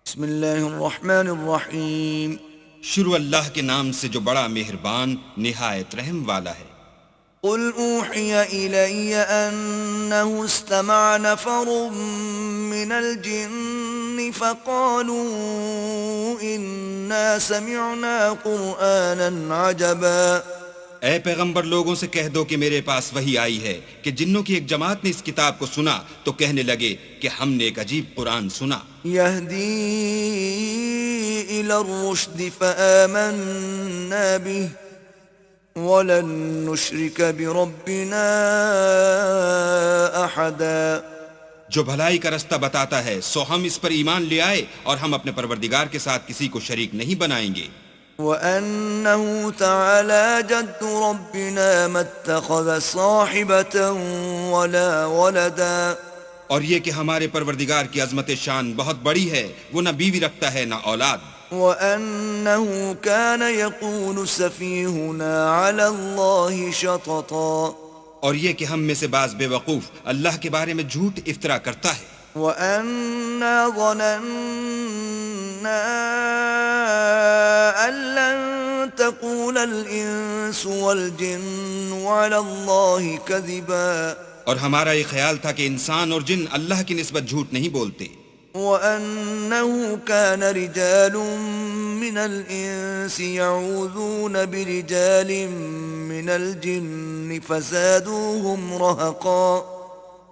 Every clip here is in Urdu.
بسم اللہ الرحمن الرحیم. شروع اللہ کے نام سے جو بڑا مہربان نہایت رحم والا ہے. قل اوحی الی انہ استمع نفر من الجن فقالوا انا سمعنا قرآنا عجبا. اے پیغمبر لوگوں سے کہہ دو کہ میرے پاس وحی آئی ہے کہ جنوں کی ایک جماعت نے اس کتاب کو سنا تو کہنے لگے کہ ہم نے ایک عجیب قرآن سنا. یہدی الی الرشد فآمنا به ولن نشرک بربنا احدا. جو بھلائی کا رستہ بتاتا ہے سو ہم اس پر ایمان لے آئے اور ہم اپنے پروردگار کے ساتھ کسی کو شریک نہیں بنائیں گے. وَأَنَّهُ تَعَالَى جَدُّ رَبِّنَا مَا اتَّخَذَ صَاحِبَةً وَلَا وَلَدًا. اور یہ کہ ہمارے پروردگار کی عظمت شان بہت بڑی ہے، وہ نہ بیوی رکھتا ہے نہ اولاد. وَأَنَّهُ كَانَ يَقُولُ سَفِيهُنَا عَلَى اللَّهِ شَطَطًا. اور یہ کہ ہم میں سے بعض بے وقوف اللہ کے بارے میں جھوٹ افطرا کرتا ہے. وَأَنَّا ظَنَنَّا أَن لَّن تَقُولَ الْإِنسُ وَالْجِنُّ عَلَى اللَّهِ كَذِبًا. اور ہمارا یہ خیال تھا کہ انسان اور جن اللہ کی نسبت جھوٹ نہیں بولتے. وَأَنَّهُ كَانَ رِجَالٌ مِّنَ الْإِنسِ يَعُوذُونَ بِرِجَالٍ مِّنَ الْجِنِّ فَزَادُوهُمْ رَهَقًا.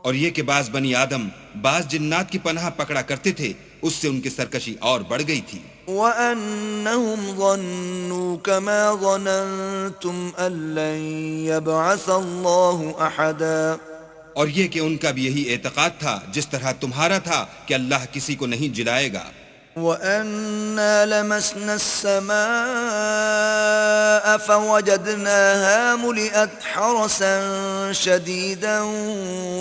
اور یہ کہ بعض بنی آدم بعض جنات کی پناہ پکڑا کرتے تھے، اس سے ان کی سرکشی اور بڑھ گئی تھی. وَأَنَّهُمْ ظَنُّوا كَمَا ظَنَنْتُمْ أَن لَّن يَبْعَثَ اللَّهُ أَحَدًا. اور یہ کہ ان کا بھی یہی اعتقاد تھا جس طرح تمہارا تھا کہ اللہ کسی کو نہیں جلائے گا. وَأَنَّا لَمَسْنَا السَّمَاءَ فَوَجَدْنَاهَا مُلِئَتْ حَرَسًا شَدِيدًا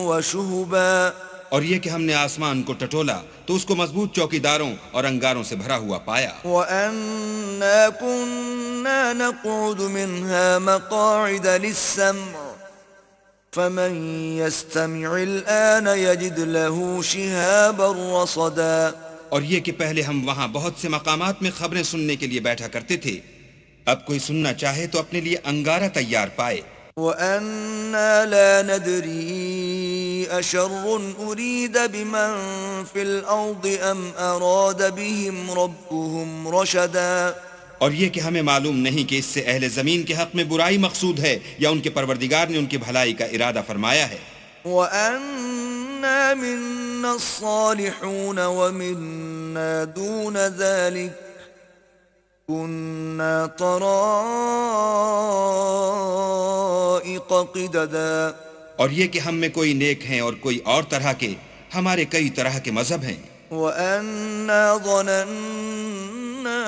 وَشُهُبًا. اور یہ کہ ہم نے آسمان کو ٹٹولا تو اس کو مضبوط چوکیداروں اور انگاروں سے بھرا ہوا پایا. وَأَنَّا كُنَّا نَقْعُدُ مِنْهَا مَقَاعِدَ لِلسَّمْعِ فَمَنْ يَسْتَمِعِ الْآنَ يَجِدْ لَهُ شِهَابًا رَصَدًا. اور یہ کہ پہلے ہم وہاں بہت سے مقامات میں خبریں سننے کے لیے بیٹھا کرتے تھے، اب کوئی سننا چاہے تو اپنے لیے انگارہ تیار پائے. وَأَنَّا لَا نَدْرِي أَشَرٌّ أُرِيدَ بِمَنْ فِي الْأَرْضِ أَمْ أَرَادَ بِهِمْ رَبُّهُمْ رَشَدًا. اور یہ کہ ہمیں معلوم نہیں کہ اس سے اہل زمین کے حق میں برائی مقصود ہے یا ان کے پروردگار نے ان کی بھلائی کا ارادہ فرمایا ہے. وَأَنَّا مِنَّا الصَّالِحُونَ وَمِنَّا دُونَ ذَلِكَ كُنَّا طَرَائِقَ قِدَدًا. اور یہ کہ ہم میں کوئی نیک ہیں اور کوئی اور طرح کے، ہمارے کئی طرح کے مذہب ہیں. وَأَنَّا ظَنَنَّا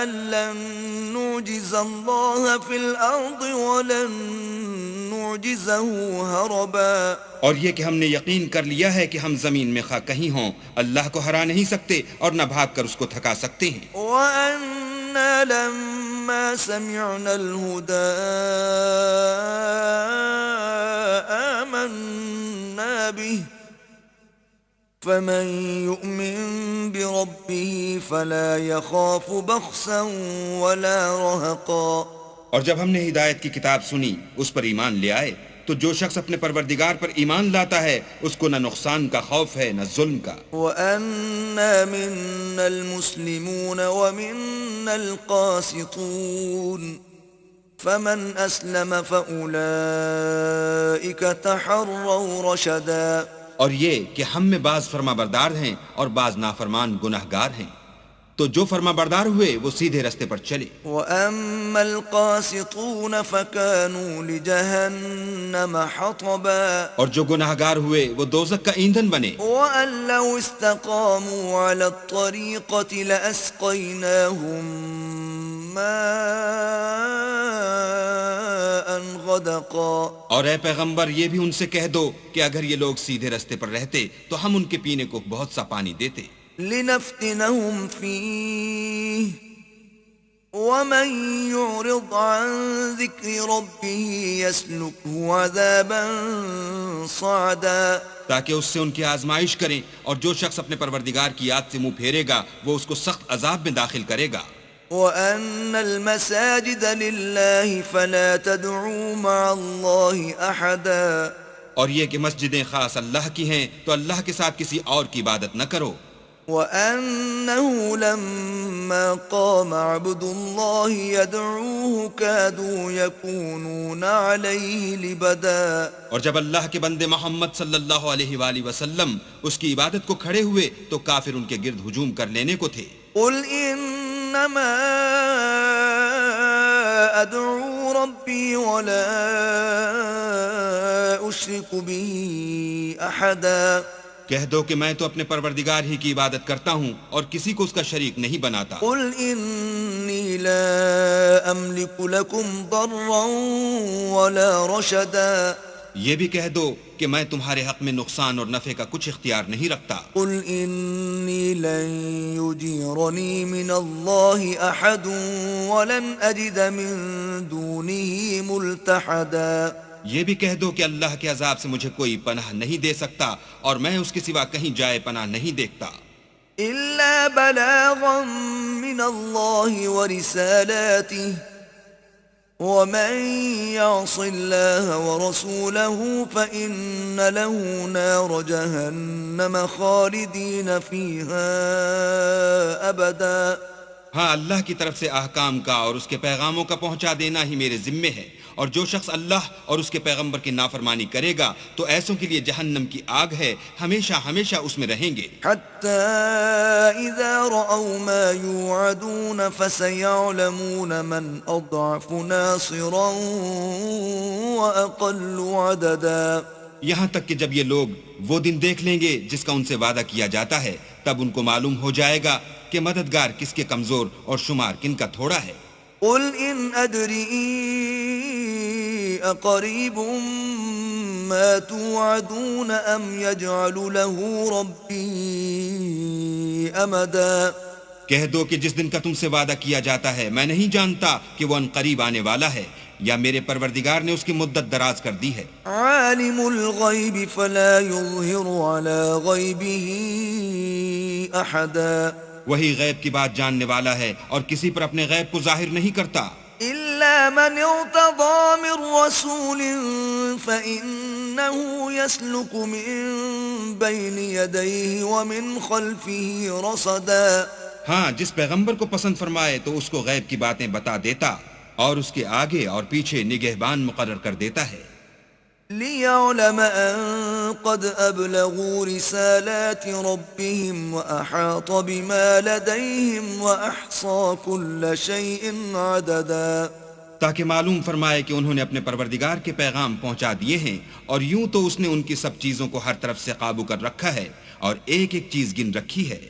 أَن لَّن نُّعْجِزَ اللَّهَ فِي الْأَرْضِ وَلَن نُّعْجِزَهُ هَرَبًا. اور یہ کہ ہم نے یقین کر لیا ہے کہ ہم زمین میں خواہ کہیں ہوں اللہ کو ہرا نہیں سکتے اور نہ بھاگ کر اس کو تھکا سکتے ہیں. وَأَنَّا لَمَّا سَمِعْنَا الْهُدَىٰ آمَنَّا بِهِ فَمَن يُؤْمِن بِرَبِّهِ فَلَا يَخَافُ بَخْسًا وَلَا رَهَقًا. اور جب ہم نے ہدایت کی کتاب سنی اس پر ایمان لے آئے تو جو شخص اپنے پروردگار پر ایمان لاتا ہے اس کو نہ نقصان کا خوف ہے نہ ظلم کا. وَأَنَّا مِنَّا الْمُسْلِمُونَ وَمِنَّا الْقَاسِطُونَ فَمَنْ أَسْلَمَ فَأُولَئِكَ تَحَرَّوْا رَشَدًا. اور یہ کہ ہم میں بعض فرما بردار ہیں اور بعض نافرمان گناہگار ہیں، تو جو فرما بردار ہوئے وہ سیدھے رستے پر چلے. وَأَمَّا الْقَاسِطُونَ فَكَانُوا لِجَهَنَّمَ حَطَبًا. اور جو گناہگار ہوئے وہ دوزخ کا ایندھن بنے. وَأَن لَّوْ اسْتَقَامُوا عَلَى الطَّرِيقَةِ لَأَسْقَيْنَاهُم مَّاءً غَدَقًا. اور اے پیغمبر یہ بھی ان سے کہہ دو کہ اگر یہ لوگ سیدھے رستے پر رہتے تو ہم ان کے پینے کو بہت سا پانی دیتے. لِنَفْتِنَهُمْ فِيهِ وَمَن يُعْرِضْ عَن ذِكْرِ رَبِّهِ يَسْلُكْهُ عَذَابًا صعدا تاکہ اس سے ان کی آزمائش کریں، اور جو شخص اپنے پروردگار کی یاد سے منہ پھیرے گا وہ اس کو سخت عذاب میں داخل کرے گا۔ وَأَنَّ الْمَسَاجِدَ لِلَّهِ فَلَا تَدْعُوا مَعَ اللَّهِ أَحَدًا، اور یہ کہ مسجدیں خاص اللہ کی ہیں تو اللہ کے ساتھ کسی اور کی عبادت نہ کرو۔ وَأَنَّهُ لَمَّا قَامَ عَبْدُ اللَّهِ يَدْعُوهُ كَادُوا يَكُونُونَ عَلَيْهِ لِبَدًا، اور جب اللہ کے بندے محمد صلی اللہ علیہ وآلہ وسلم اس کی عبادت کو کھڑے ہوئے تو کافر ان کے گرد ہجوم کر لینے کو تھے۔ قُلْ إِنَّمَا أَدْعُو رَبِّي وَلَا أُشْرِكُ بِهِ أَحَدًا، کہہ دو کہ میں تو اپنے پروردگار ہی کی عبادت کرتا ہوں اور کسی کو اس کا شریک نہیں بناتا۔ قُلْ إِنِّي لَا أَمْلِكُ لَكُمْ ضَرًّا وَلَا رَشَدًا، یہ بھی کہہ دو کہ میں تمہارے حق میں نقصان اور نفع کا کچھ اختیار نہیں رکھتا۔ قُلْ إِنِّي لَن يُجِيرَنِي مِنَ اللَّهِ أَحَدٌ وَلَنْ أَجِدَ مِن دُونِهِ مُلْتَحَدًا، یہ بھی کہہ دو کہ اللہ کے عذاب سے مجھے کوئی پناہ نہیں دے سکتا اور میں اس کے سوا کہیں جائے پناہ نہیں دیکھتا۔ إِلَّا بَلَاغًا مِّنَ اللَّهِ وَرِسَالَاتِهِ، وَمَن يَعْصِ اللَّهَ وَرَسُولَهُ فَإِنَّ لَهُ نَارَ جَهَنَّمَ خَالِدِينَ فِيهَا أَبَدًا۔ ہاں، اللہ کی طرف سے احکام کا اور اس کے پیغاموں کا پہنچا دینا ہی میرے ذمے ہے، اور جو شخص اللہ اور اس کے پیغمبر کی نافرمانی کرے گا تو ایسوں کے لیے جہنم کی آگ ہے، ہمیشہ ہمیشہ اس میں رہیں گے۔ حتى إذا رأوا ما يوعدون فسيعلمون من أضعف ناصرا وأقل عددا، یہاں تک کہ جب یہ لوگ وہ دن دیکھ لیں گے جس کا ان سے وعدہ کیا جاتا ہے، تب ان کو معلوم ہو جائے گا کہ مددگار کس کے کمزور اور شمار کن کا تھوڑا ہے۔ قل إن أدري أقريب ما توعدون أم يجعل له ربي أمدا، کہہ دو کہ جس دن کا تم سے وعدہ کیا جاتا ہے میں نہیں جانتا کہ وہ ان قریب آنے والا ہے یا میرے پروردگار نے اس کی مدت دراز کر دی ہے۔ عالم الغیب فلا يظهر على غیبه احدا، وہی غیب کی بات جاننے والا ہے اور کسی پر اپنے غیب کو ظاہر نہیں کرتا، الا من ارتضى من رسول فإنه يسلك من بين يديه ومن خلفه رصدا، ہاں جس پیغمبر کو پسند فرمائے تو اس کو غیب کی باتیں بتا دیتا اور اس کے آگے اور پیچھے نگہبان مقرر کر دیتا ہے۔ ليعلم أن قد أبلغوا رسالات ربهم وأحاط بما لديهم وأحصى كل شيء عددا، تاکہ معلوم فرمائے کہ انہوں نے اپنے پروردگار کے پیغام پہنچا دیے ہیں اور یوں تو اس نے ان کی سب چیزوں کو ہر طرف سے قابو کر رکھا ہے اور ایک ایک چیز گن رکھی ہے۔